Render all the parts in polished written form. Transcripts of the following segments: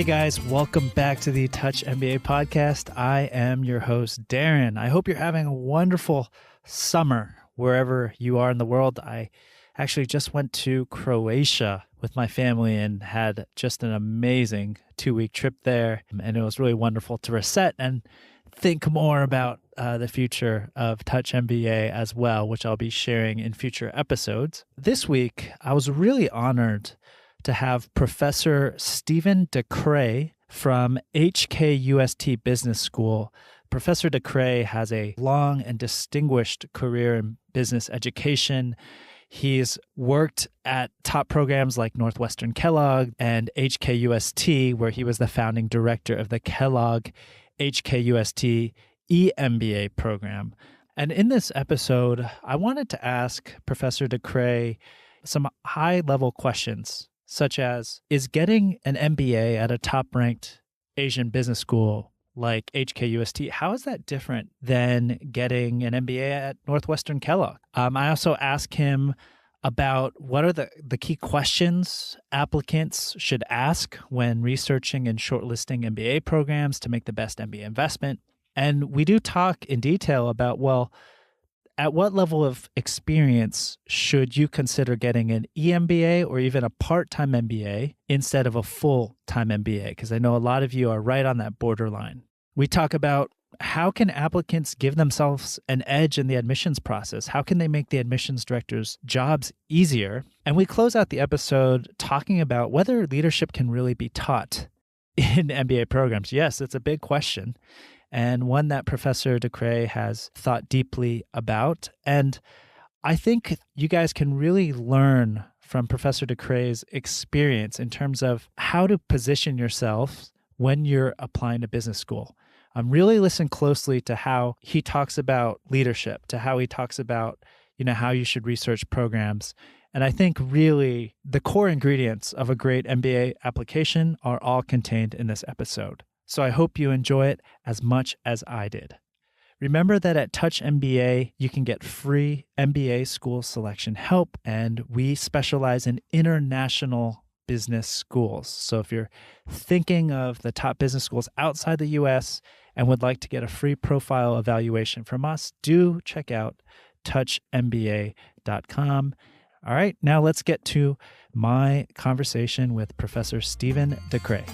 Hey guys, welcome back to the Touch MBA podcast. I am your host, Darren. I hope you're having a wonderful summer wherever you are in the world. I actually just went to Croatia with my family and had just an amazing 2-week trip there. And it was really wonderful to reset and think more about the future of Touch MBA as well, which I'll be sharing in future episodes. This week, I was really honored to have Professor Stephen DeKrey from HKUST Business School. Professor DeKrey has a long and distinguished career in business education. He's worked at top programs like Northwestern Kellogg and HKUST, where he was the founding director of the Kellogg-HKUST EMBA program. And in this episode, I wanted to ask Professor DeKrey some high-level questions, such as, is getting an MBA at a top-ranked Asian business school like HKUST, how is that different than getting an MBA at Northwestern Kellogg? I also asked him about what are the key questions applicants should ask when researching and shortlisting MBA programs to make the best MBA investment. And we do talk in detail about, well, at what level of experience should you consider getting an EMBA or even a part-time MBA instead of a full-time MBA? Because I know a lot of you are right on that borderline. We talk about how can applicants give themselves an edge in the admissions process? How can they make the admissions directors' jobs easier? And we close out the episode talking about whether leadership can really be taught in MBA programs. Yes, it's a big question, and one that Professor DeKrey has thought deeply about. And I think you guys can really learn from Professor DeKrey's experience in terms of how to position yourself when you're applying to business school. Really listen closely to how he talks about leadership, to how he talks about, how you should research programs. And I think really the core ingredients of a great MBA application are all contained in this episode. So I hope you enjoy it as much as I did. Remember that at Touch MBA, you can get free MBA school selection help, and we specialize in international business schools. So if you're thinking of the top business schools outside the US and would like to get a free profile evaluation from us, do check out touchmba.com. All right, now let's get to my conversation with Professor Stephen DeKrey.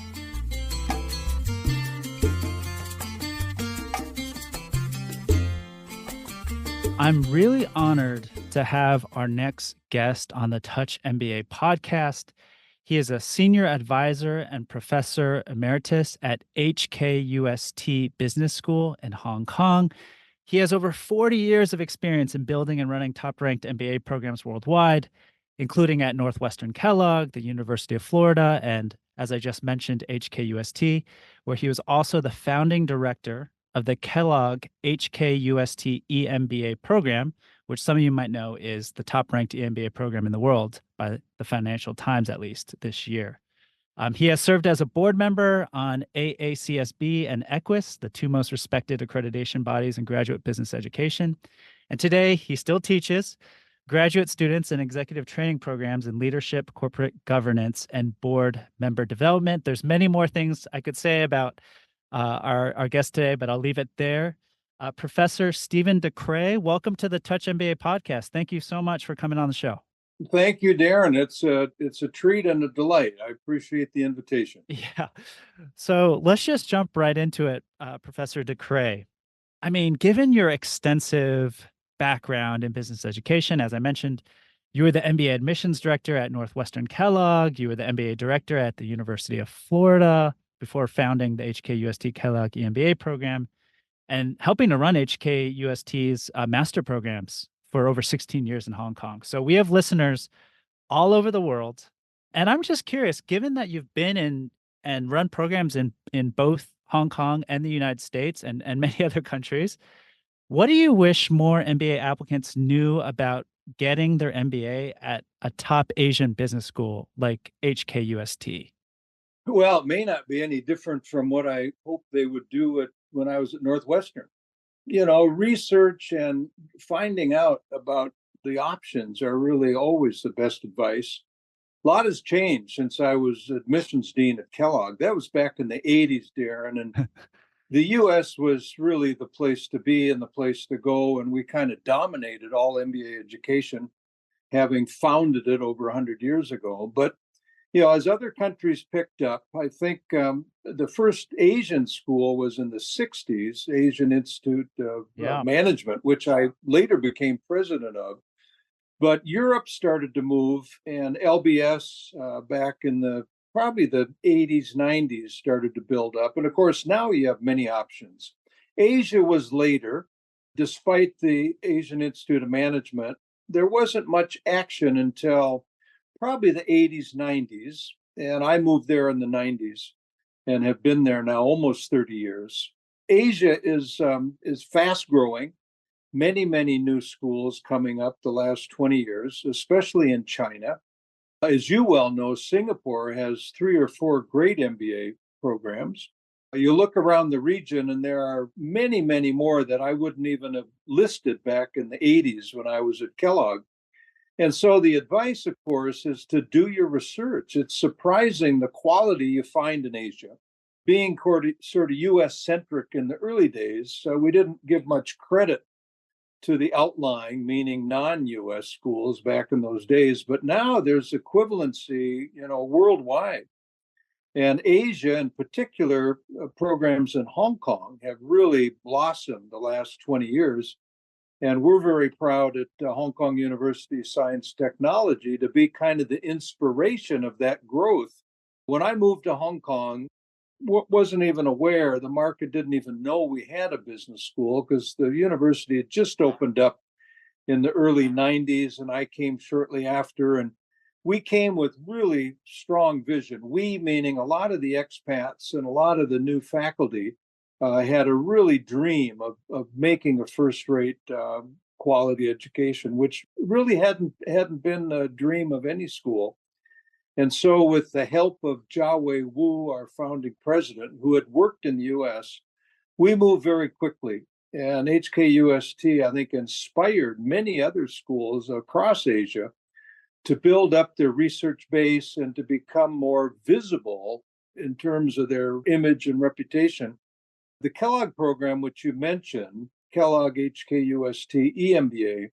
I'm really honored to have our next guest on the Touch MBA podcast. He is a senior advisor and professor emeritus at HKUST Business School in Hong Kong. He has over 40 years of experience in building and running top-ranked MBA programs worldwide, including at Northwestern Kellogg, the University of Florida, and, as I just mentioned, HKUST, where he was also the founding director of the Kellogg-HKUST EMBA program, which some of you might know is the top-ranked EMBA program in the world by the Financial Times, at least this year. He has served as a board member on AACSB and HKUST, the two most respected accreditation bodies in graduate business education. And today, he still teaches graduate students in executive training programs in leadership, corporate governance, and board member development. There's many more things I could say about our guest today, but I'll leave it there. Professor Stephen DeKrey, welcome to the Touch MBA podcast. Thank you so much for coming on the show. Thank you, Darren. It's a treat and a delight. I appreciate the invitation. Yeah. So let's just jump right into it, Professor DeKrey. I mean, given your extensive background in business education, as I mentioned, you were the MBA admissions director at Northwestern Kellogg. You were the MBA director at the University of Florida before founding the HKUST Kellogg EMBA program and helping to run HKUST's master programs for over 16 years in Hong Kong. So we have listeners all over the world. And I'm just curious, given that you've been in and run programs in both Hong Kong and the United States and many other countries, what do you wish more MBA applicants knew about getting their MBA at a top Asian business school like HKUST? Well, it may not be any different from what I hoped they would do when I was at Northwestern. Research and finding out about the options are really always the best advice. A lot has changed since I was admissions dean at Kellogg. That was back in the 80s, Darren. And the US was really the place to be and the place to go. And we kind of dominated all MBA education, having founded it over 100 years ago. But as other countries picked up, I think the first Asian school was in the 60s, Asian Institute of Management, which I later became president of. But Europe started to move, and LBS back in probably the 80s, 90s started to build up. And of course, now you have many options. Asia was later, despite the Asian Institute of Management. There wasn't much action until probably the 80s, 90s. And I moved there in the 90s and have been there now almost 30 years. Asia is fast growing. Many, many new schools coming up the last 20 years, especially in China. As you well know, Singapore has 3 or 4 great MBA programs. You look around the region, and there are many, many more that I wouldn't even have listed back in the 80s when I was at Kellogg. And so the advice, of course, is to do your research. It's surprising the quality you find in Asia. Being sort of US-centric in the early days, we didn't give much credit to the outlying, meaning non-US schools back in those days. But now there's equivalency, worldwide. And Asia, in particular, programs in Hong Kong have really blossomed the last 20 years. And we're very proud at Hong Kong University Science Technology to be kind of the inspiration of that growth. When I moved to Hong Kong, wasn't even aware, the market didn't even know we had a business school because the university had just opened up in the early 90s, and I came shortly after. And we came with really strong vision. We, meaning a lot of the expats and a lot of the new faculty, had a really dream of making a first-rate quality education, which really hadn't been a dream of any school. And so with the help of Jiawei Wu, our founding president, who had worked in the US, we moved very quickly. And HKUST, I think, inspired many other schools across Asia to build up their research base and to become more visible in terms of their image and reputation. The Kellogg program, which you mentioned, Kellogg-HKUST EMBA,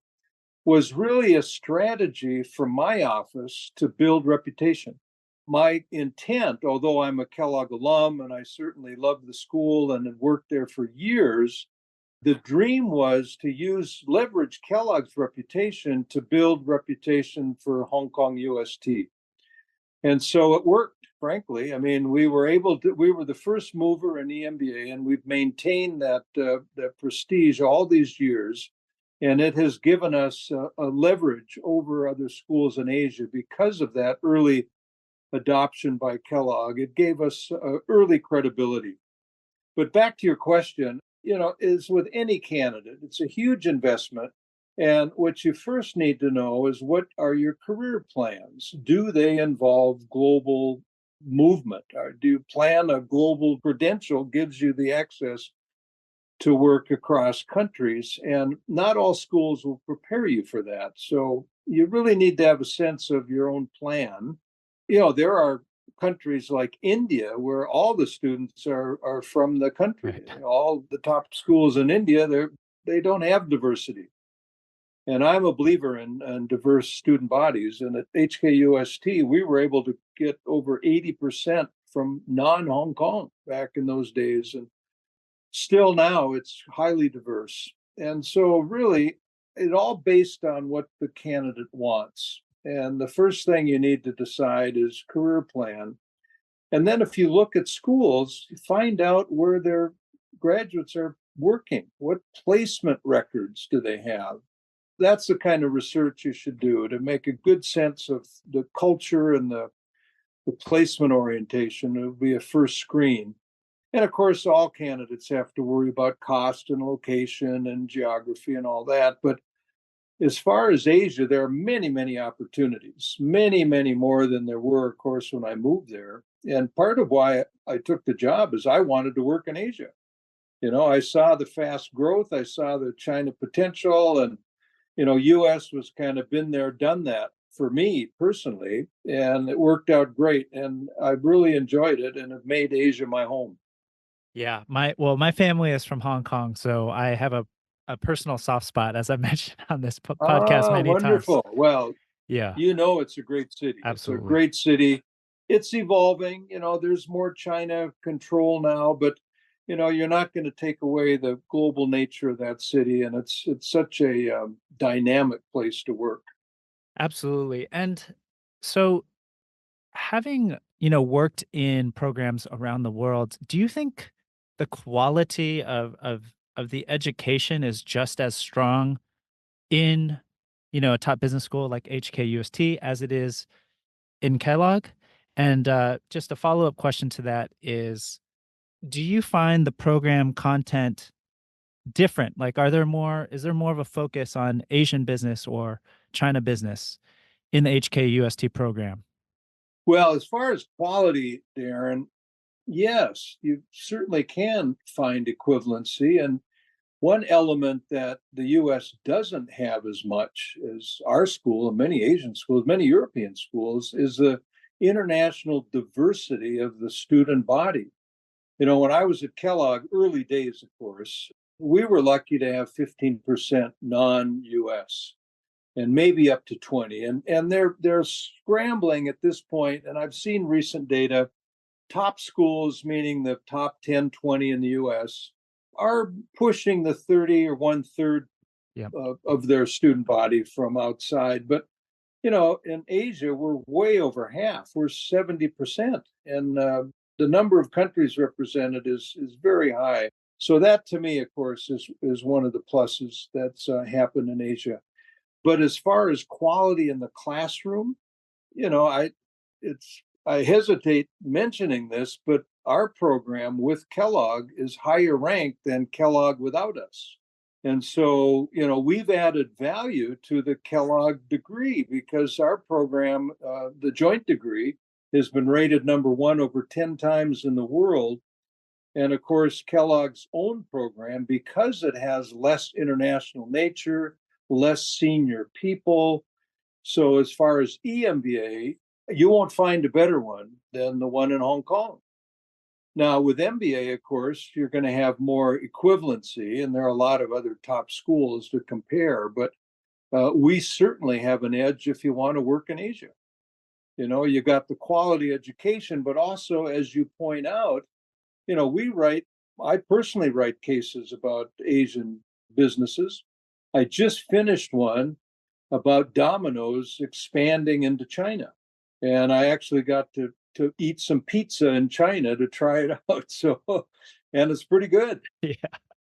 was really a strategy from my office to build reputation. My intent, although I'm a Kellogg alum and I certainly love the school and had worked there for years, the dream was to leverage Kellogg's reputation to build reputation for Hong Kong UST. And so it worked, frankly. I mean, we were the first mover in EMBA, and we've maintained that prestige all these years. And it has given us a leverage over other schools in Asia because of that early adoption by Kellogg. It gave us early credibility. But back to your question, is with any candidate, it's a huge investment. And what you first need to know is, what are your career plans? Do they involve global movement? Or do you plan a global credential gives you the access to work across countries? And not all schools will prepare you for that. So you really need to have a sense of your own plan. There are countries like India where all the students are from the country. Right. All the top schools in India, they don't have diversity. And I'm a believer in diverse student bodies. And at HKUST, we were able to get over 80% from non-Hong Kong back in those days. And still now, it's highly diverse. And so really, it all based on what the candidate wants. And the first thing you need to decide is career plan. And then if you look at schools, find out where their graduates are working. What placement records do they have? That's the kind of research you should do to make a good sense of the culture and the placement orientation. It would be a first screen. And of course, all candidates have to worry about cost and location and geography and all that. But as far as Asia, there are many, many opportunities, many, many more than there were, of course, when I moved there. And part of why I took the job is I wanted to work in Asia. I saw the fast growth, I saw the China potential, and US was kind of been there, done that for me personally, and it worked out great. And I've really enjoyed it and have made Asia my home. Yeah, my family is from Hong Kong, so I have a personal soft spot, as I mentioned on this podcast Ah, many times. wonderful. Well, Yeah, you know, it's a great city. It's a absolutely. great city. It's evolving. There's more China control now, but you're not going to take away the global nature of that city, and it's such a dynamic place to work. Absolutely. And so having, worked in programs around the world, do you think the quality of the education is just as strong in, a top business school like HKUST as it is in Kellogg? And just a follow-up question to that is, do you find the program content different? Like, is there more of a focus on Asian business or China business in the HKUST program? Well, as far as quality, Darren, yes, you certainly can find equivalency. And one element that the US doesn't have as much as our school and many Asian schools, many European schools, is the international diversity of the student body. When I was at Kellogg, early days, of course, we were lucky to have 15% non-US and maybe up to 20. And they're scrambling at this point, and I've seen recent data. Top schools, meaning the top 10, 20 in the US, are pushing the 30 or one third Yeah. of their student body from outside. But, in Asia, we're way over half. We're 70%. And the number of countries represented is very high. So that to me, of course, is one of the pluses that's happened in Asia. But as far as quality in the classroom, you know, I it's I hesitate mentioning this, but our program with Kellogg is higher ranked than Kellogg without us. And so, we've added value to the Kellogg degree because our program, the joint degree, has been rated number one over 10 times in the world. And of course, Kellogg's own program, because it has less international nature, less senior people. So, as far as EMBA, you won't find a better one than the one in Hong Kong. Now, with MBA, of course, you're going to have more equivalency, and there are a lot of other top schools to compare, but we certainly have an edge if you want to work in Asia. You got the quality education, but also, as you point out, we write, I personally write cases about Asian businesses. I just finished one about Domino's expanding into China. And I actually got to eat some pizza in China to try it out. So, and it's pretty good. Yeah.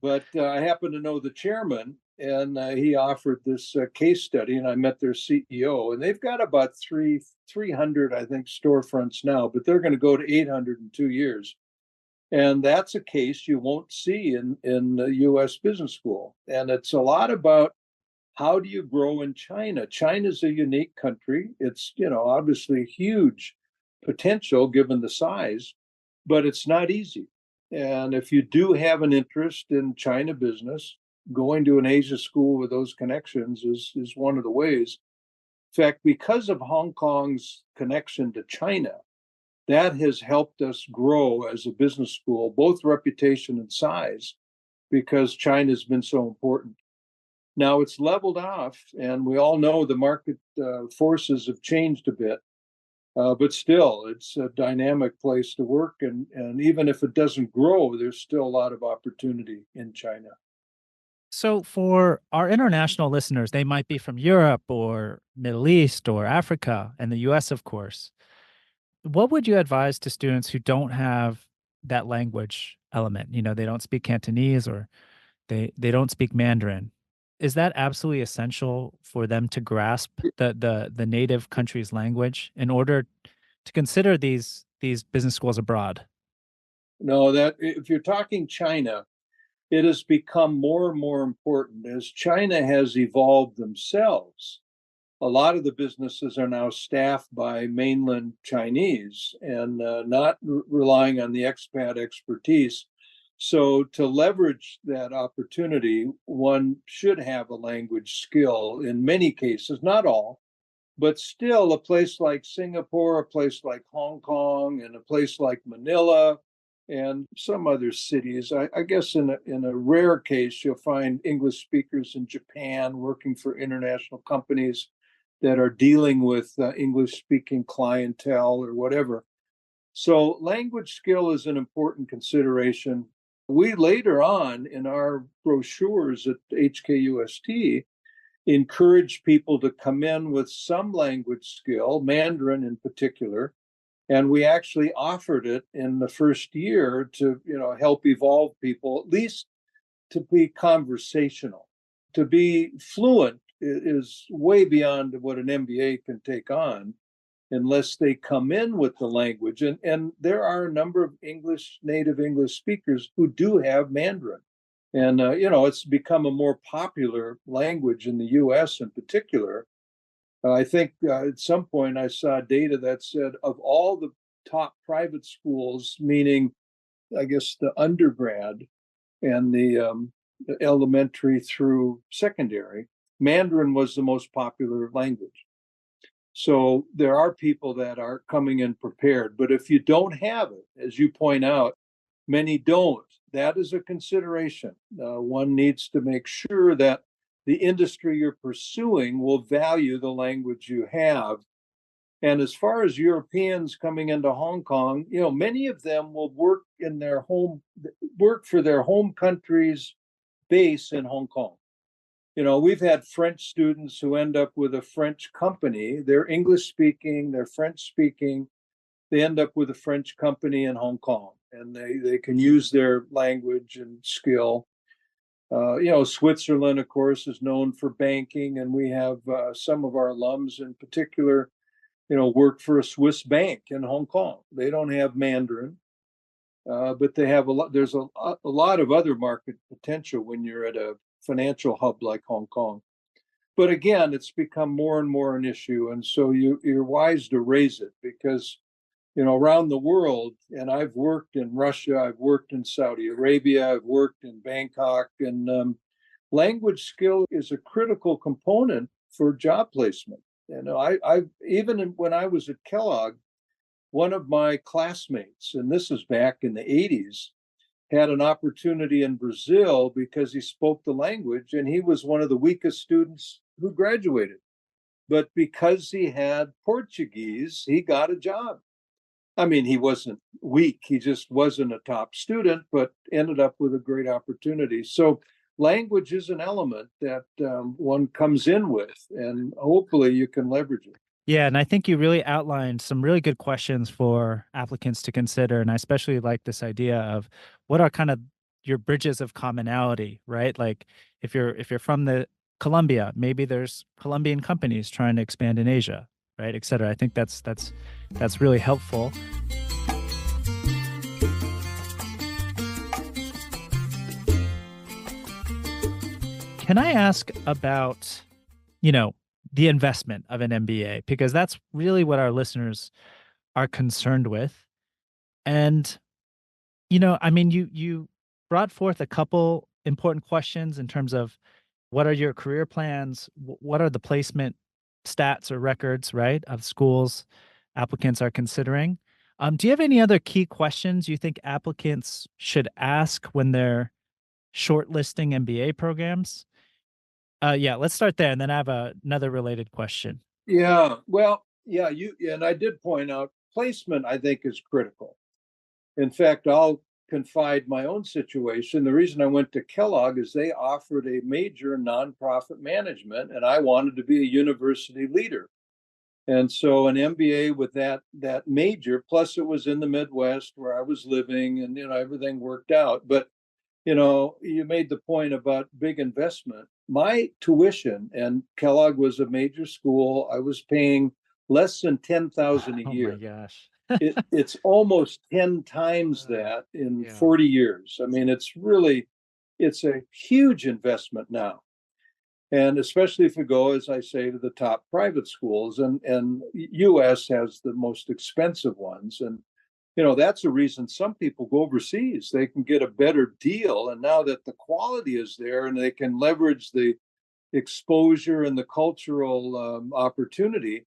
But I happen to know the chairman, and he offered this case study, and I met their CEO, and they've got about 300, I think, storefronts now, but they're going to go to 800 in 2 years. And that's a case you won't see in the U.S. Business School. And it's a lot about how do you grow in China? China's a unique country. It's, obviously huge potential given the size, but it's not easy. And if you do have an interest in China business, going to an Asia school with those connections is one of the ways. In fact, because of Hong Kong's connection to China, that has helped us grow as a business school, both reputation and size, because China's been so important. Now it's leveled off, and we all know the market forces have changed a bit, but still, it's a dynamic place to work. And even if it doesn't grow, there's still a lot of opportunity in China. So for our international listeners, they might be from Europe or Middle East or Africa and the US, of course. What would you advise to students who don't have that language element? They don't speak Cantonese or they don't speak Mandarin. Is that absolutely essential for them to grasp the native country's language in order to consider these business schools abroad? No, that if you're talking China, it has become more and more important as China has evolved themselves. A lot of the businesses are now staffed by mainland Chinese and not relying on the expat expertise. So, to leverage that opportunity, one should have a language skill in many cases, not all, But still, a place like Singapore, a place like Hong Kong, and a place like Manila, and some other cities. I guess in a rare case, you'll find English speakers in Japan working for international companies that are dealing with English speaking clientele or whatever. So, language skill is an important consideration. We later on in our brochures at HKUST encourage people to come in with some language skill, Mandarin in particular, and we actually offered it in the first year to help evolve people, at least to be conversational. To be fluent is way beyond what an MBA can take on unless they come in with the language. And there are a number of native English speakers who do have Mandarin. And, it's become a more popular language in the US in particular. I think at some point I saw data that said of all the top private schools, meaning, I guess, the undergrad and the elementary through secondary, Mandarin was the most popular language. So there are people that are coming in prepared. But if you don't have it, as you point out, many don't. That is a consideration. One needs to make sure that the industry you're pursuing will value the language you have. And as far as Europeans coming into Hong Kong, many of them will work for their home country's base in Hong Kong. We've had French students who end up with a French company. They're English speaking, they're French speaking. They end up with a French company in Hong Kong, and they can use their language and skill. Switzerland, of course, is known for banking, and we have some of our alums in particular, work for a Swiss bank in Hong Kong. They don't have Mandarin, but they have a lot. There's a lot of other market potential when you're at a financial hub like Hong Kong. But again, it's become more and more an issue, and so you're wise to raise it because around the world, and I've worked in Russia, I've worked in Saudi Arabia, I've worked in Bangkok, and language skill is a critical component for job placement. I even when I was at Kellogg, one of my classmates, and this is back in the 80s, had an opportunity in Brazil because he spoke the language, and he was one of the weakest students who graduated. But because he had Portuguese, he got a job. I mean, he wasn't weak, he just wasn't a top student, but ended up with a great opportunity. So language is an element that one comes in with, and hopefully you can leverage it. Yeah, and I think you really outlined some really good questions for applicants to consider. And I especially like this idea of what are kind of your bridges of commonality, right? Like if you're from the Colombia, maybe there's Colombian companies trying to expand in Asia, right, et cetera. I think that's really helpful. Can I ask about, the investment of an MBA? Because that's really what our listeners are concerned with. And, you brought forth a couple important questions in terms of what are your career plans? What are the placement stats or records, right, of schools applicants are considering? Do you have any other key questions you think applicants should ask when they're shortlisting MBA programs? Yeah, let's start there, and then I have another related question. Yeah, well, yeah, and I did point out placement, I think, is critical. In fact, I'll confide my own situation. The reason I went to Kellogg is they offered a major in nonprofit management, and I wanted to be a university leader. And so an MBA with that major, plus it was in the Midwest where I was living, and everything worked out. But you made the point about big investment. My tuition, and Kellogg was a major school, I was paying less than $10,000 a year. Oh my gosh. It's almost 10 times that in 40 years. I mean, it's a huge investment now. And especially if you go, as I say, to the top private schools, and US has the most expensive ones. And that's a reason some people go overseas. They can get a better deal. And now that the quality is there and they can leverage the exposure and the cultural opportunity,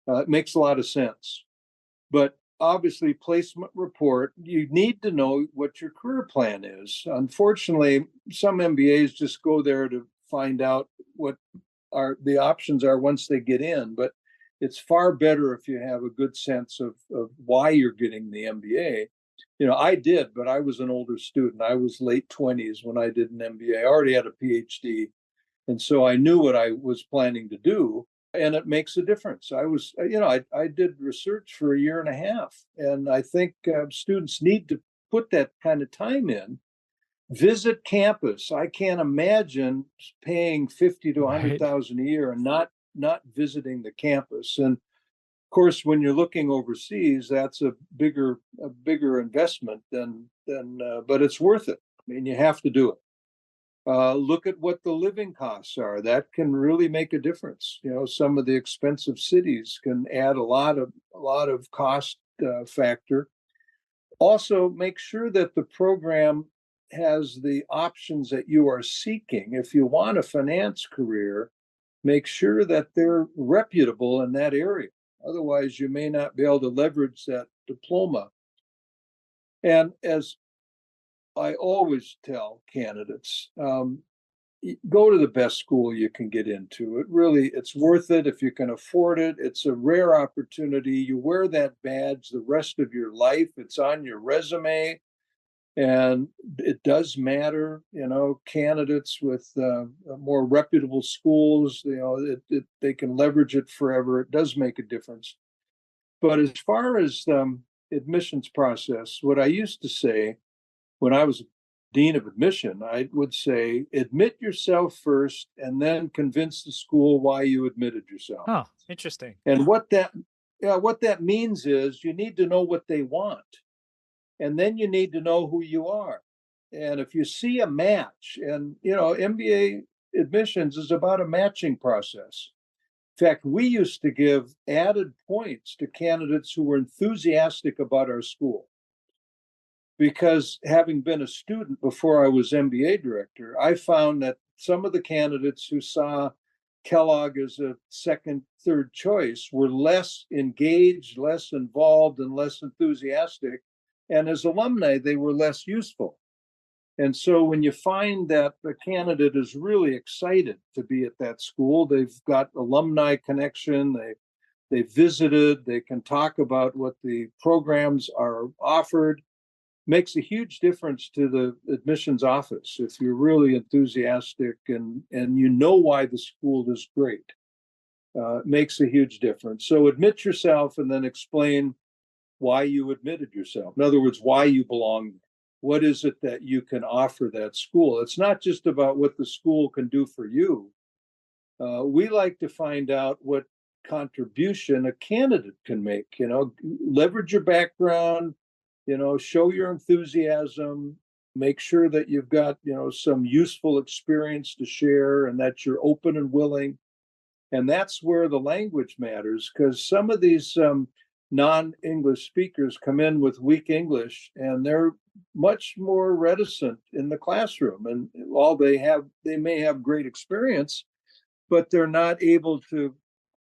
it makes a lot of sense. But obviously, placement report, you need to know what your career plan is. Unfortunately, some MBAs just go there to find out what the options are once they get in, but it's far better if you have a good sense of why you're getting the MBA. I did, but I was an older student. I was late 20s when I did an MBA. I already had a PhD. And so I knew what I was planning to do, and it makes a difference. I did research for a year and a half, and I think students need to put that kind of time in. Visit campus. I can't imagine paying 50 to 100,000 a year and not visiting the campus. And of course, when you're looking overseas, that's a bigger investment but it's worth it. I mean, you have to do it. Look at what the living costs are. That can really make a difference. Some of the expensive cities can add a lot of cost factor. Also, make sure that the program has the options that you are seeking. If you want a finance career, make sure that they're reputable in that area. Otherwise, you may not be able to leverage that diploma. And as I always tell candidates, go to the best school you can get into. It's worth it if you can afford it. It's a rare opportunity. You wear that badge the rest of your life. It's on your resume, and it does matter. Candidates with more reputable schools, they can leverage it forever. It does make a difference. But as far as admissions process, what I used to say when I was dean of admission, I would say, admit yourself first and then convince the school why you admitted yourself. Oh, interesting. And what that means is you need to know what they want. And then you need to know who you are. And if you see a match, and MBA admissions is about a matching process. In fact, we used to give added points to candidates who were enthusiastic about our school. Because having been a student before I was MBA director, I found that some of the candidates who saw Kellogg as a second, third choice were less engaged, less involved, and less enthusiastic. And as alumni, they were less useful. And so when you find that the candidate is really excited to be at that school, they've got alumni connection, they visited, they can talk about what the programs are offered, makes a huge difference to the admissions office if you're really enthusiastic and why the school is great. It makes a huge difference. So admit yourself and then explain why you admitted yourself. In other words, why you belong there. What is it that you can offer that school? It's not just about what the school can do for you. We like to find out what contribution a candidate can make. Leverage your background, show your enthusiasm, make sure that you've got, some useful experience to share and that you're open and willing. And that's where the language matters, because some of these non-English speakers come in with weak English and they're much more reticent in the classroom. And while they may have great experience, but they're not able to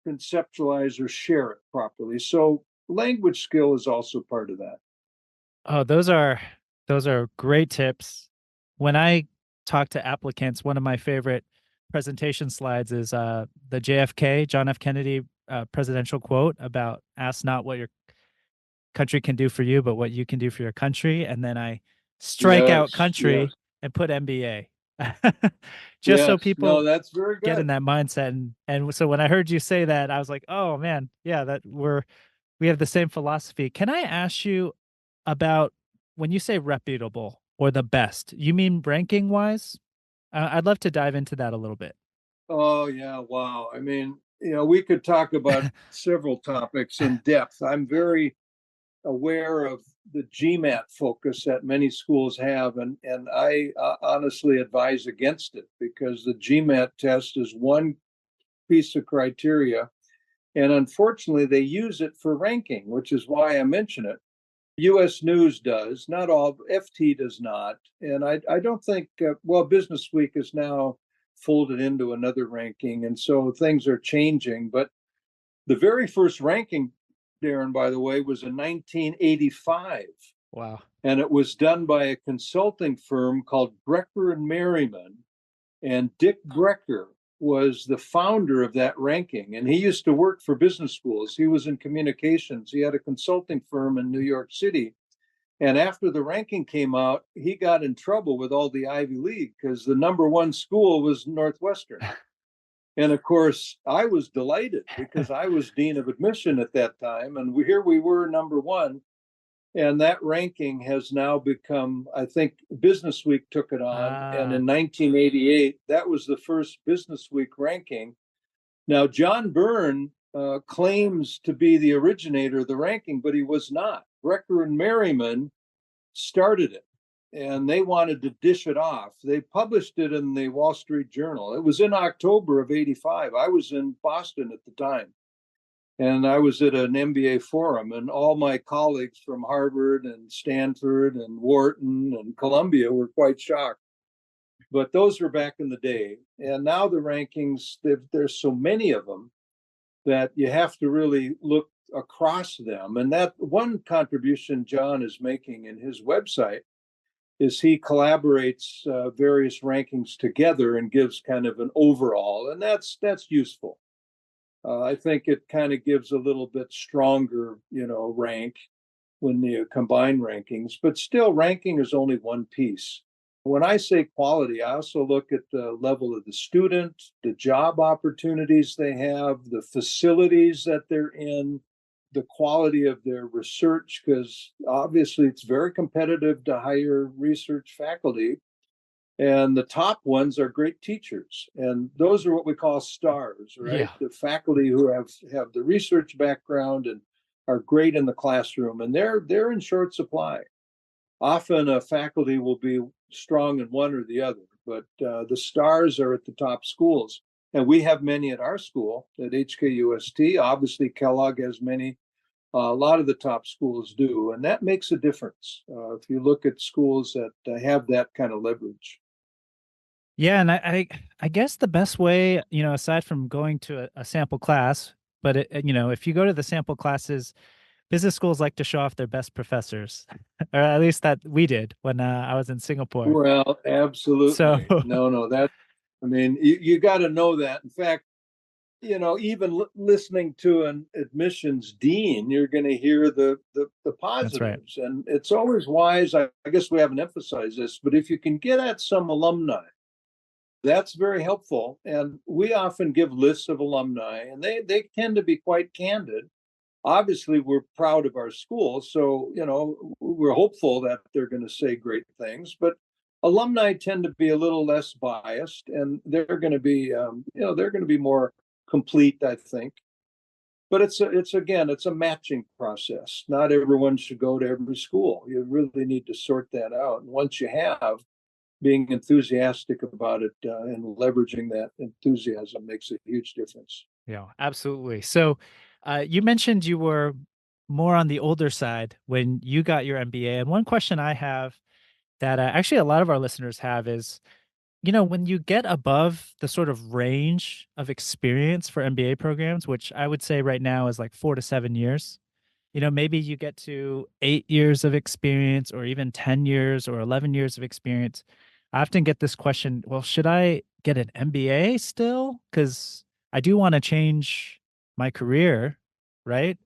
conceptualize or share it properly. So language skill is also part of that. Oh, those are great tips. When I talk to applicants, one of my favorite presentation slides is the JFK, John F. Kennedy presidential quote about ask not what your country can do for you, but what you can do for your country. And then I strike out country and put MBA. Just so people that's very good. Get in that mindset. And so when I heard you say that, I was like, oh man, yeah, that we have the same philosophy. Can I ask you about when you say reputable or the best, you mean ranking wise? I'd love to dive into that a little bit. Oh, yeah. Wow. I mean, we could talk about several topics in depth. I'm very aware of the GMAT focus that many schools have, and I honestly advise against it because the GMAT test is one piece of criteria, and unfortunately, they use it for ranking, which is why I mention it. U.S. News does, not all, FT does not. And I don't think, Business Week is now folded into another ranking. And so things are changing. But the very first ranking, Darren, by the way, was in 1985. Wow. And it was done by a consulting firm called Brecker and Merriman. And Dick Brecker was the founder of that ranking. And he used to work for business schools. He was in communications. He had a consulting firm in New York City. And after the ranking came out, he got in trouble with all the Ivy League because the number one school was Northwestern. And of course, I was delighted because I was dean of admission at that time. And here we were, number one. And that ranking has now become, I think Business Week took it on. And in 1988, that was the first Business Week ranking. Now, John Byrne claims to be the originator of the ranking, but he was not. Brecker and Merriman started it, and they wanted to dish it off. They published it in the Wall Street Journal. It was in October of 85. I was in Boston at the time. And I was at an MBA forum, and all my colleagues from Harvard and Stanford and Wharton and Columbia were quite shocked. But those were back in the day. And now the rankings, there's so many of them that you have to really look across them. And that one contribution John is making in his website is he collaborates various rankings together and gives kind of an overall, and that's useful. I think it kind of gives a little bit stronger, rank when you combine rankings, but still ranking is only one piece. When I say quality, I also look at the level of the student, the job opportunities they have, the facilities that they're in, the quality of their research, because obviously it's very competitive to hire research faculty. And the top ones are great teachers. And those are what we call stars, right? Yeah. The faculty who have the research background and are great in the classroom. And they're in short supply. Often a faculty will be strong in one or the other, but the stars are at the top schools. And we have many at our school, at HKUST. Obviously, Kellogg has many. A lot of the top schools do. And that makes a difference if you look at schools that have that kind of leverage. Yeah, and I guess the best way, aside from going to a sample class, but if you go to the sample classes, business schools like to show off their best professors, or at least that we did when I was in Singapore. Well, absolutely. So No, you got to know that. In fact, even listening to an admissions dean, you're going to hear the positives. That's right. And it's always wise. I guess we haven't emphasized this, but if you can get at some alumni, that's very helpful. And we often give lists of alumni, and they tend to be quite candid. Obviously, we're proud of our school, so we're hopeful that they're going to say great things. But alumni tend to be a little less biased, and they're going to be, they're going to be more complete, I think. But it's a matching process. Not everyone should go to every school. You really need to sort that out. And once you have, being enthusiastic about it and leveraging that enthusiasm makes a huge difference. Yeah, absolutely. So you mentioned you were more on the older side when you got your MBA. And one question I have that actually a lot of our listeners have is, when you get above the sort of range of experience for MBA programs, which I would say right now is like 4 to 7 years, maybe you get to 8 years of experience or even 10 years or 11 years of experience. I often get this question, well, should I get an MBA still? Because I do want to change my career, right?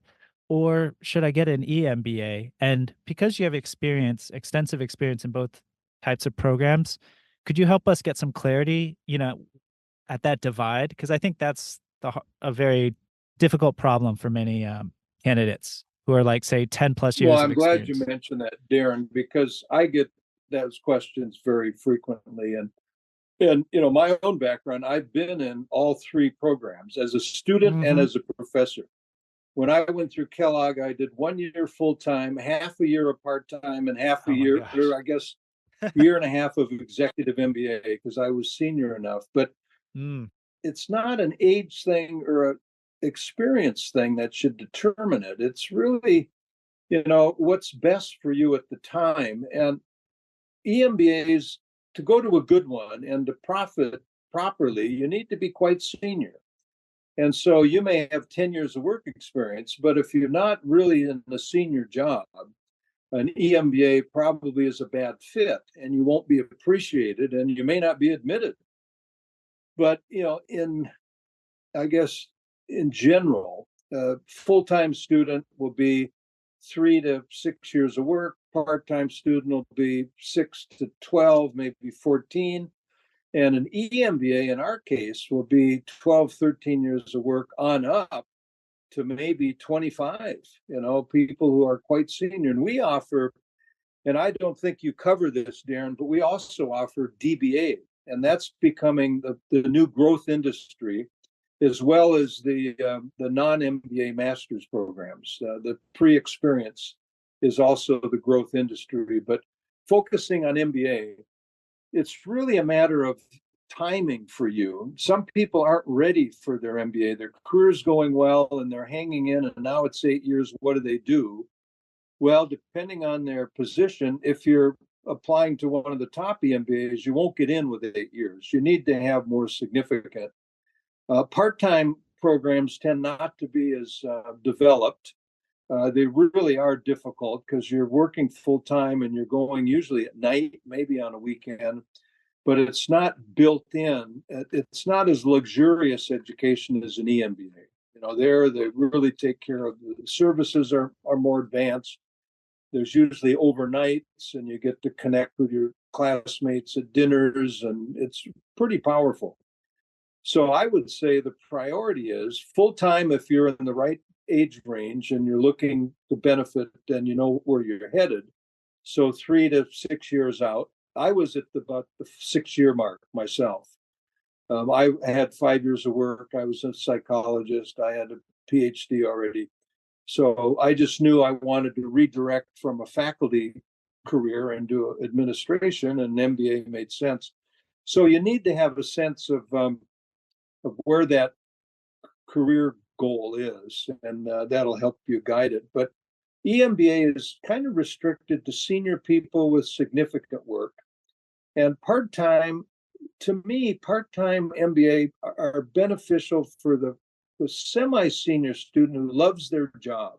Or should I get an EMBA? And because you have extensive experience in both types of programs, could you help us get some clarity, at that divide? Because I think that's a very difficult problem for many candidates who are like, say, 10 plus years Well, of I'm glad experience. you mentioned that, Darren, because I get those questions very frequently. And my own background, I've been in all three programs as a student and as a professor. When I went through Kellogg, I did 1 year full-time, half a year of part-time, and half a year, or I guess, year and a half of executive MBA because I was senior enough. But it's not an age thing or an experience thing that should determine it. It's really, what's best for you at the time. And EMBAs, to go to a good one and to profit properly, you need to be quite senior. And so you may have 10 years of work experience, but if you're not really in a senior job, an EMBA probably is a bad fit and you won't be appreciated and you may not be admitted. But, I guess in general, a full-time student will be 3 to 6 years of work. Part-time student will be 6 to 12, maybe 14. And an EMBA in our case will be 12, 13 years of work on up to maybe 25, people who are quite senior. And we offer, and I don't think you cover this, Darren, but we also offer DBA, and that's becoming the new growth industry, as well as the non-MBA master's programs. The pre-experience is also the growth industry, but focusing on MBA, it's really a matter of timing for you. Some people aren't ready for their MBA. Their career's going well and they're hanging in, and now it's 8 years. What do they do? Well, depending on their position, if you're applying to one of the top EMBAs, you won't get in with 8 years. You need to have more significant. Part-time programs tend not to be as developed. They really are difficult because you're working full-time and you're going usually at night, maybe on a weekend, but it's not built in. It's not as luxurious education as an EMBA. There they really take care of the services are more advanced. There's usually overnights and you get to connect with your classmates at dinners, and it's pretty powerful. So I would say the priority is full-time if you're in the right age range and you're looking to benefit and you know where you're headed. So 3 to 6 years out. I was at about the 6-year mark myself. I had 5 years of work. I was a psychologist. I had a PhD already. So I just knew I wanted to redirect from a faculty career into administration, and MBA made sense. So you need to have a sense of where that career goal is, and that'll help you guide it. But EMBA is kind of restricted to senior people with significant work. And part-time, to me, part-time MBA are beneficial for the semi-senior student who loves their job,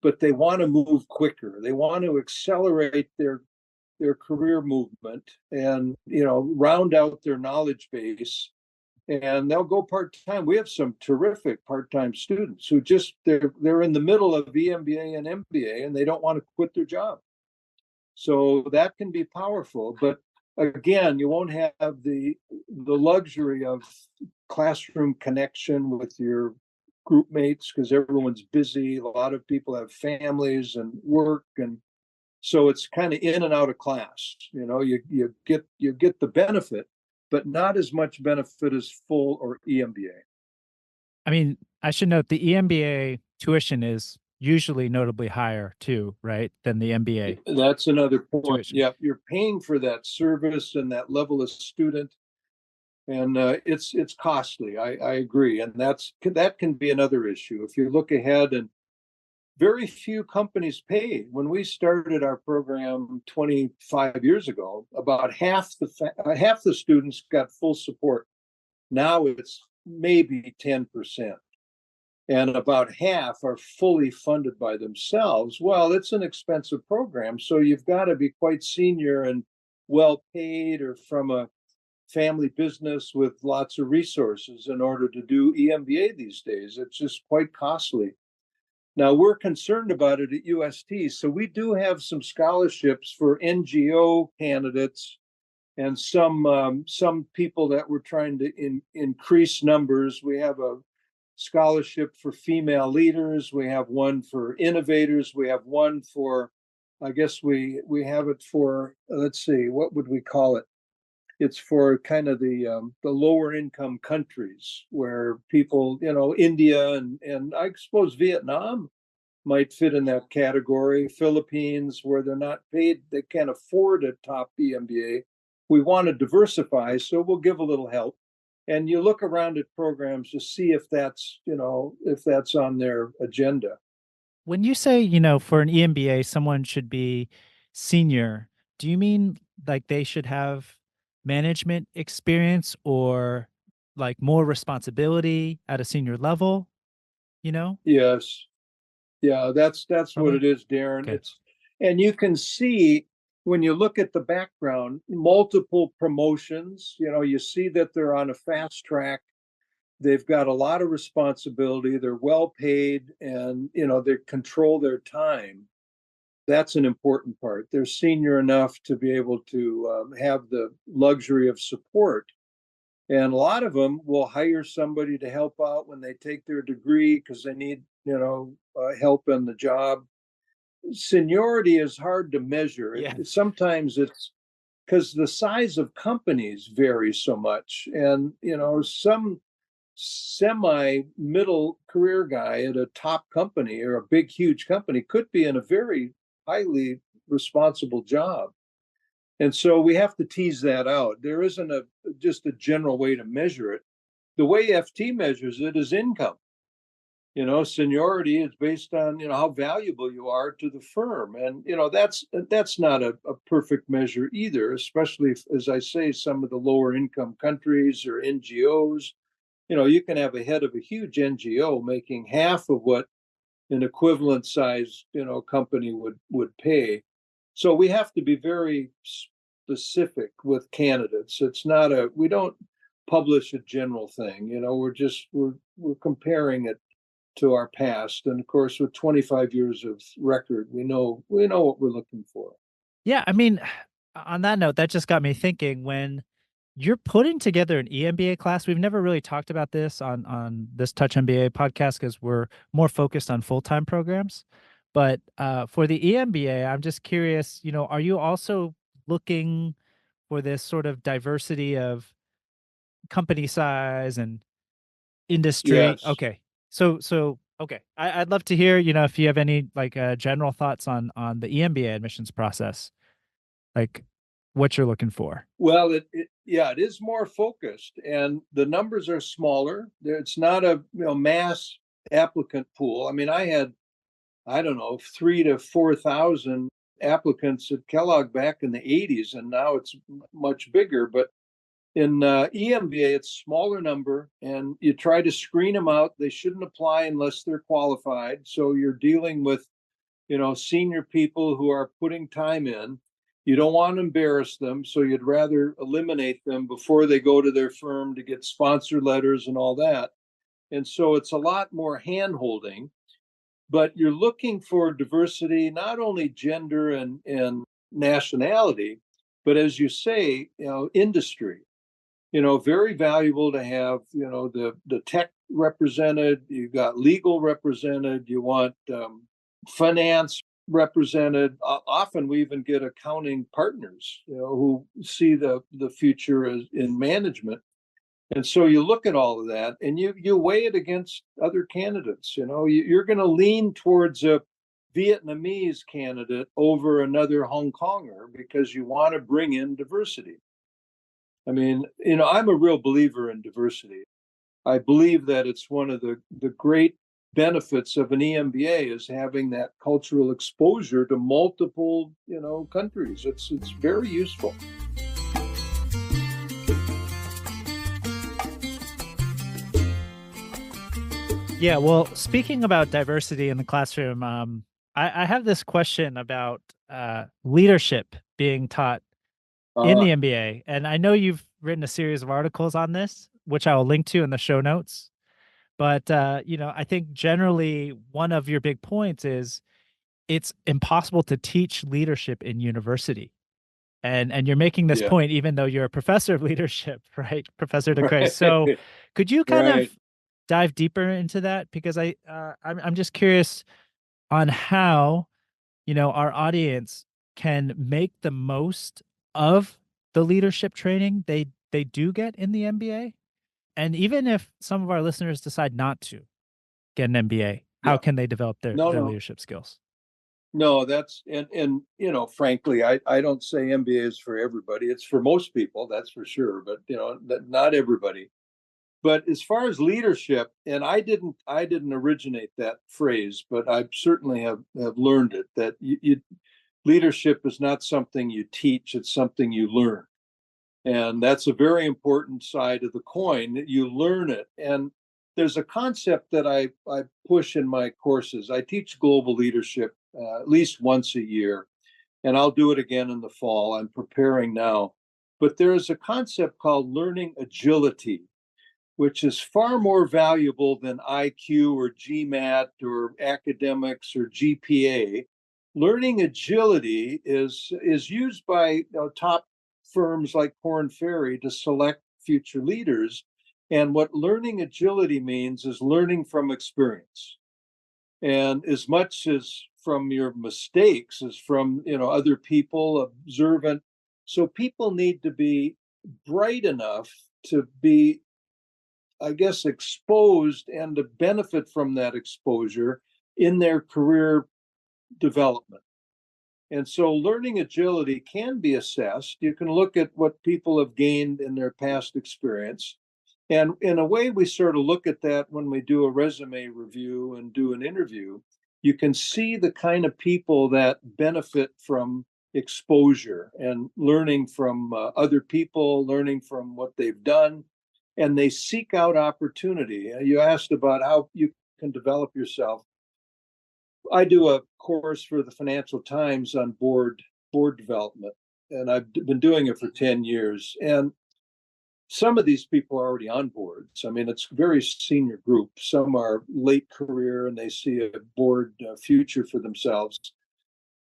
but they want to move quicker. They want to accelerate their career movement and round out their knowledge base, and they'll go part-time. We have some terrific part-time students who they're in the middle of EMBA and MBA and they don't want to quit their job. So that can be powerful, but again, you won't have the luxury of classroom connection with your group mates because everyone's busy. A lot of people have families and work, and so it's kind of in and out of class. You get the benefit, but not as much benefit as full or EMBA. I mean, I should note the EMBA tuition is usually notably higher too, right, than the MBA. That's another point. Tuition. Yeah, you're paying for that service and that level of student, and it's costly. I agree, and that can be another issue. If you look ahead, and very few companies pay. When we started our program 25 years ago, about half the students got full support. Now it's maybe 10%. And about half are fully funded by themselves. Well, it's an expensive program, so you've got to be quite senior and well paid or from a family business with lots of resources in order to do EMBA these days. It's just quite costly. Now, we're concerned about it at UST, so we do have some scholarships for NGO candidates and some people that we're trying to increase numbers. We have a scholarship for female leaders. We have one for innovators. We have one for, I guess we have it for, let's see, what would we call it? It's for kind of the lower income countries where people, India and I suppose Vietnam might fit in that category. Philippines, where they're not paid, they can't afford a top EMBA. We want to diversify, so we'll give a little help. And you look around at programs to see if that's on their agenda. When you say, for an EMBA, someone should be senior, do you mean like they should have management experience or like more responsibility at a senior level, you know? Yes. Yeah, that's what Probably. it is, Darren. Okay. It's and you can see when you look at the background, multiple promotions, you see that they're on a fast track. They've got a lot of responsibility, they're well paid, and they control their time. That's an important part. They're senior enough to be able to have the luxury of support. And a lot of them will hire somebody to help out when they take their degree because they need, help in the job. Seniority is hard to measure. Yeah. Sometimes it's because the size of companies varies so much. And, some semi middle career guy at a top company or a big, huge company could be in a very highly responsible job. And so we have to tease that out. There isn't just a general way to measure it. The way FT measures it is income. Seniority is based on how valuable you are to the firm, and that's not a perfect measure either. Especially if, as I say, some of the lower income countries or NGOs. You can have a head of a huge NGO making half of what an equivalent size company would pay. So we have to be very specific with candidates. It's not we don't publish a general thing. We're comparing it to our past, and of course with 25 years of record, we know what we're looking for. Yeah, I mean, on that note, that just got me thinking when you're putting together an EMBA class. We've never really talked about this on this Touch MBA podcast because we're more focused on full-time programs. But for the EMBA, I'm just curious, are you also looking for this sort of diversity of company size and industry? Yes. Okay. So okay. I'd love to hear, if you have any like general thoughts on the EMBA admissions process, like what you're looking for. Well, yeah, it is more focused, and the numbers are smaller. It's not a mass applicant pool. I mean, I had, I don't know, 3 to 4 thousand applicants at Kellogg back in the '80s, and now it's much bigger. But in EMBA, it's smaller number, and you try to screen them out. They shouldn't apply unless they're qualified. So you're dealing with senior people who are putting time in. You don't want to embarrass them, so you'd rather eliminate them before they go to their firm to get sponsor letters and all that. And so it's a lot more hand holding, but you're looking for diversity, not only gender and nationality, but as you say, industry. Very valuable to have, the tech represented, you've got legal represented, you want finance represented. Often we even get accounting partners, who see the future in management. And so you look at all of that and you weigh it against other candidates. You're going to lean towards a Vietnamese candidate over another Hong Konger because you want to bring in diversity. I mean, I'm a real believer in diversity. I believe that it's one of the great benefits of an EMBA is having that cultural exposure to multiple, countries. It's very useful. Yeah, well, speaking about diversity in the classroom, I have this question about leadership being taught in Uh, the MBA. And I know you've written a series of articles on this, which I will link to in the show notes. But I think generally one of your big points is it's impossible to teach leadership in university. And you're making this yeah, point even though you're a professor of leadership, right, Professor DeKrey? So right, could you kind right. of dive deeper into that? Because I'm just curious on how our audience can make the most of the leadership training they do get in the MBA. And even if some of our listeners decide not to get an MBA, how Yeah, can they develop their no, their no, leadership skills? no. That's and frankly, I don't say MBA is for everybody. It's for most people, that's for sure. But not everybody. But as far as leadership, and I didn't originate that phrase, but I certainly have learned it that leadership is not something you teach; it's something you learn. And that's a very important side of the coin. You learn it. And there's a concept that I push in my courses. I teach global leadership at least once a year, and I'll do it again in the fall. I'm preparing now. But there is a concept called learning agility, which is far more valuable than IQ or GMAT or academics or GPA. Learning agility is used by top firms like Korn Ferry to select future leaders. And what learning agility means is learning from experience. And as much as from your mistakes as from other people, observant. So people need to be bright enough to be, I guess, exposed and to benefit from that exposure in their career development. And so learning agility can be assessed. You can look at what people have gained in their past experience. And in a way, we sort of look at that when we do a resume review and do an interview. You can see the kind of people that benefit from exposure and learning from other people, learning from what they've done, and they seek out opportunity. You asked about how you can develop yourself. I do a course for the Financial Times on board development, and I've been doing it for 10 years. And some of these people are already on boards. I mean, it's a very senior group. Some are late career and they see a board future for themselves.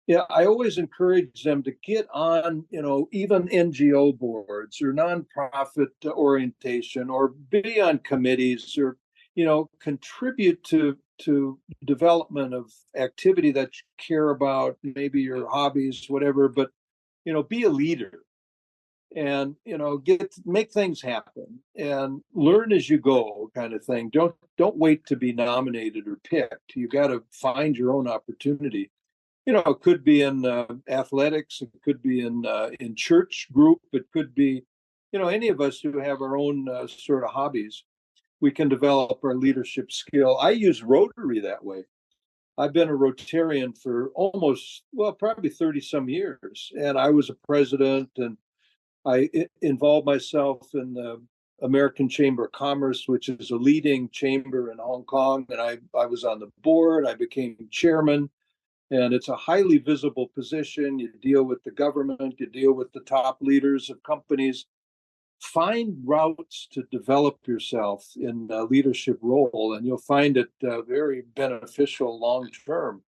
Yeah, I always encourage them to get on, even NGO boards or nonprofit orientation, or be on committees, or, contribute to development of activity that you care about, maybe your hobbies, whatever, but, be a leader and, make things happen and learn as you go, kind of thing. Don't wait to be nominated or picked. You got to find your own opportunity. It could be in athletics, it could be in church group, it could be, any of us who have our own sort of hobbies. We can develop our leadership skill. I use Rotary that way. I've been a Rotarian for probably 30 some years, and I was a president, and I involved myself in the American Chamber of Commerce, which is a leading chamber in Hong Kong, and I was on the board. I became chairman. And it's a highly visible position. You deal with the government, you deal with the top leaders of companies. Find routes to develop yourself in a leadership role, and you'll find it very beneficial long term.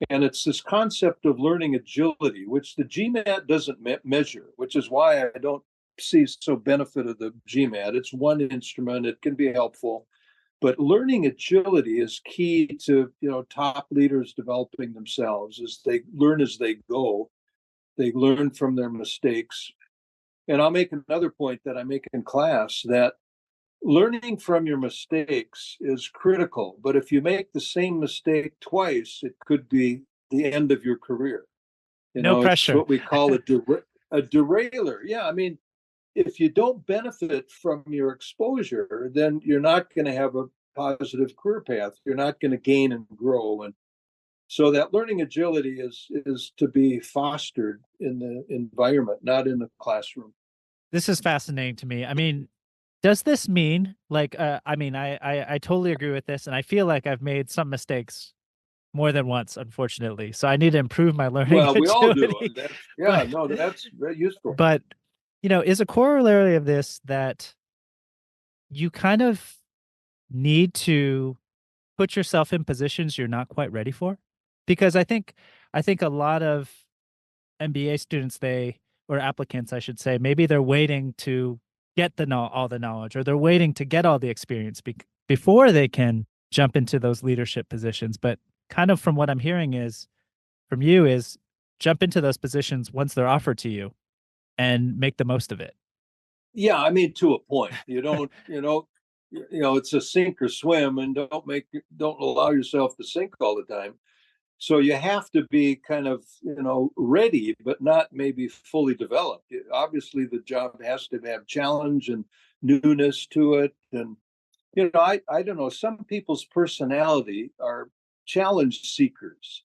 And it's this concept of learning agility, which the GMAT doesn't measure, which is why I don't see so benefit of the GMAT. It's one instrument, it can be helpful. But learning agility is key to top leaders developing themselves. As they learn as they go, they learn from their mistakes. And I'll make another point that I make in class, that learning from your mistakes is critical. But if you make the same mistake twice, it could be the end of your career. No It's pressure. what we call a derailer. Yeah, I mean, if you don't benefit from your exposure, then you're not going to have a positive career path. You're not going to gain and grow. And so that learning agility is to be fostered in the environment, not in the classroom. This is fascinating to me. I mean, does this mean I totally agree with this, and I feel like I've made some mistakes more than once, unfortunately. So I need to improve my learning Well, we all do. agility. Yeah, But no, that's very useful. but is a corollary of this that you kind of need to put yourself in positions you're not quite ready for? Because I think a lot of MBA students, or applicants, I should say, maybe they're waiting to get all the knowledge, or they're waiting to get all the experience before they can jump into those leadership positions. But kind of from what I'm hearing from you is jump into those positions once they're offered to you and make the most of it. Yeah, I mean, to a point. You don't, it's a sink or swim, and don't allow yourself to sink all the time. So you have to be kind of, ready, but not maybe fully developed. Obviously, the job has to have challenge and newness to it. And, I don't know, some people's personality are challenge seekers.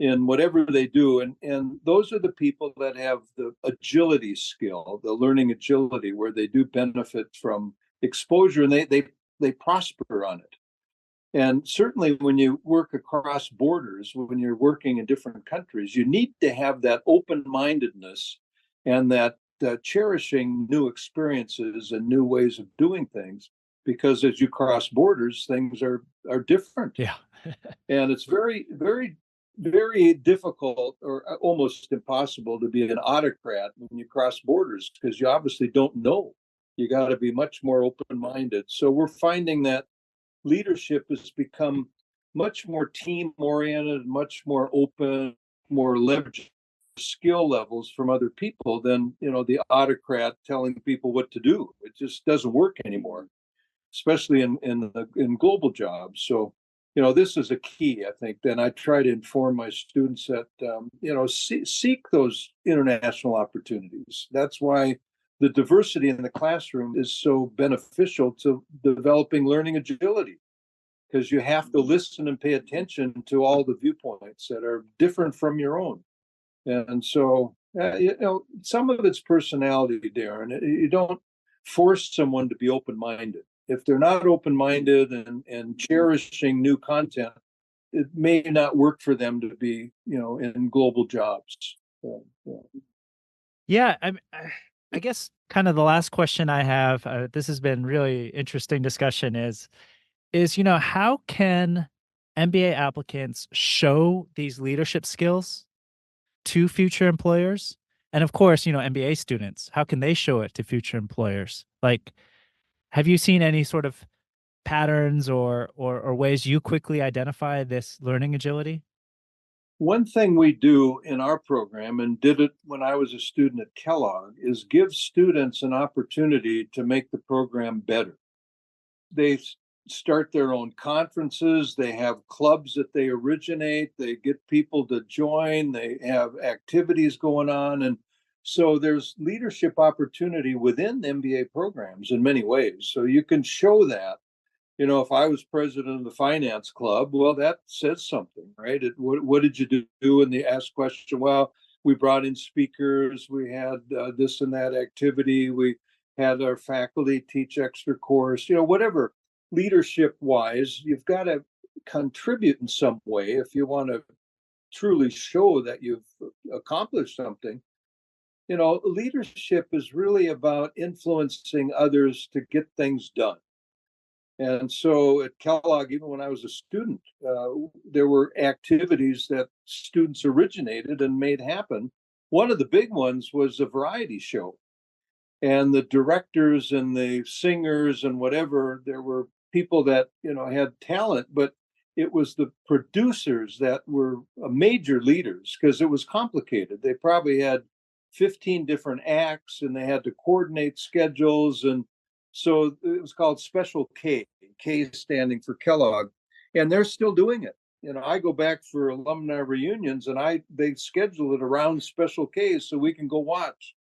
in whatever they do. And those are the people that have the agility skill, the learning agility, where they do benefit from exposure and they prosper on it. And certainly when you work across borders, when you're working in different countries, you need to have that open-mindedness and that cherishing new experiences and new ways of doing things, because as you cross borders, things are different. Yeah. And it's very, very, very difficult or almost impossible to be an autocrat when you cross borders, because you obviously don't know. You got to be much more open-minded. So we're finding that leadership has become much more team-oriented, much more open, more leveraged skill levels from other people than, the autocrat telling people what to do. It just doesn't work anymore, especially in global jobs. So, this is a key, I think. Then I try to inform my students that, seek those international opportunities. That's why the diversity in the classroom is so beneficial to developing learning agility, because you have to listen and pay attention to all the viewpoints that are different from your own. And so, some of it's personality, Darren. You don't force someone to be open-minded. If they're not open-minded and cherishing new content, it may not work for them to be, in global jobs. Yeah, I guess kind of the last question I have, this has been really interesting discussion, is how can MBA applicants show these leadership skills to future employers? And of course, MBA students, how can they show it to future employers? Like, have you seen any sort of patterns or ways you quickly identify this learning agility? One thing we do in our program, and did it when I was a student at Kellogg, is give students an opportunity to make the program better. They start their own conferences, they have clubs that they originate, they get people to join, they have activities going on. And so there's leadership opportunity within MBA programs in many ways. So you can show that. If I was president of the finance club, well, that says something, right? What did you do? And they ask question, well, we brought in speakers, we had this and that activity, we had our faculty teach extra course, whatever. Leadership wise, you've got to contribute in some way if you want to truly show that you've accomplished something. Leadership is really about influencing others to get things done. And so at Kellogg, even when I was a student, there were activities that students originated and made happen. One of the big ones was a variety show. And the directors and the singers and whatever, there were people that, had talent, but it was the producers that were major leaders, because it was complicated. They probably had 15 different acts and they had to coordinate schedules. And so it was called Special K standing for Kellogg, and they're still doing it. I go back for alumni reunions and they schedule it around Special Ks so we can go watch.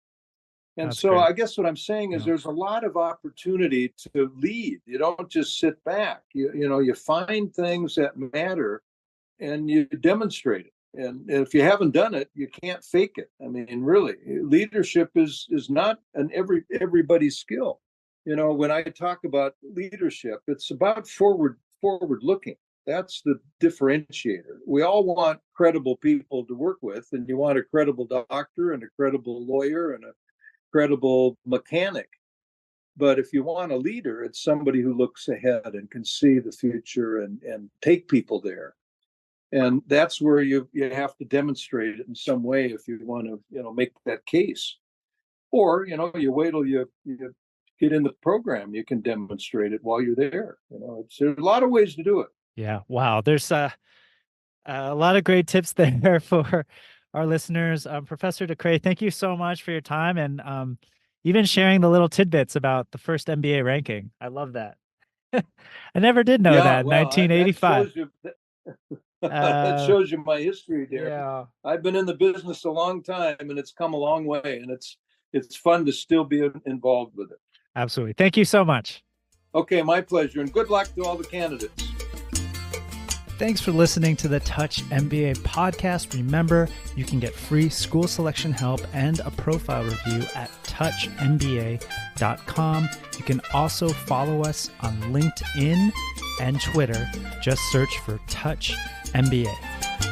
And That's so great. I guess what I'm saying is there's a lot of opportunity to lead. You don't just sit back. You find things that matter and you demonstrate it. And if you haven't done it, you can't fake it. I mean, really, leadership is not an everybody's skill. When I talk about leadership, it's about forward looking. That's the differentiator. We all want credible people to work with, and you want a credible doctor and a credible lawyer and a credible mechanic. But if you want a leader, it's somebody who looks ahead and can see the future and take people there. And that's where you have to demonstrate it in some way if you want to make that case. Or you wait till you get in the program, you can demonstrate it while you're there. There's a lot of ways to do it. Yeah. Wow. There's a lot of great tips there for our listeners. Professor DeKrey, thank you so much for your time and even sharing the little tidbits about the first MBA ranking. I love that. I never did know that in 1985. That shows you my history, Darren. Yeah. I've been in the business a long time, and it's come a long way, and it's fun to still be involved with it. Absolutely. Thank you so much. Okay, my pleasure, and good luck to all the candidates. Thanks for listening to the Touch MBA podcast. Remember, you can get free school selection help and a profile review at touchmba.com. You can also follow us on LinkedIn and Twitter. Just search for Touch MBA.